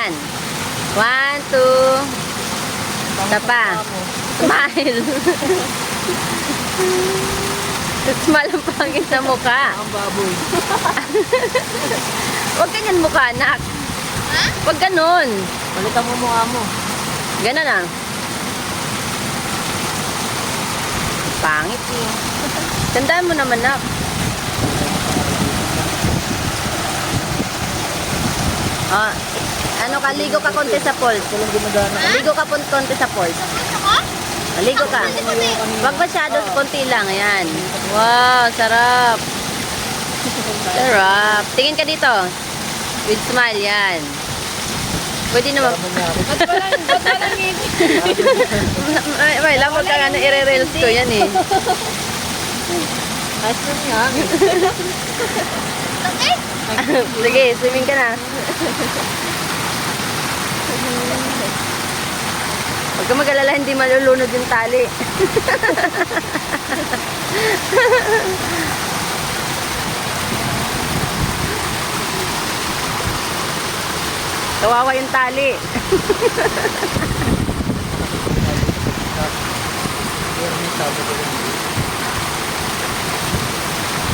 Yan. 1, 2. Isa pa. Smile. Smile ang pangit sa mukha. Ang baboy. Huwag ganyan mukha, anak. Huwag ganon. Balikan mo mukha mo. Ganon ah. Pangit eh. Tandaan mo naman, nak. Ah, ano ka, ligo ka konti sa falls. Walang gumagana. Ligo ka konti sa falls. Ligo ka. Wag masyado, konti lang. Ayan. Wow, sarap. Sarap. Tingin ka dito. With smile, yan. Pwede naman. Ba't walang ngiti? May lapag ka nga na i-reels ko yan eh. Ice cream nga. Sige, swimming ka na. Huwag ka mag-alala, hindi malulunod yung tali. Kawawa yung tali. Pero may sabi ko yun.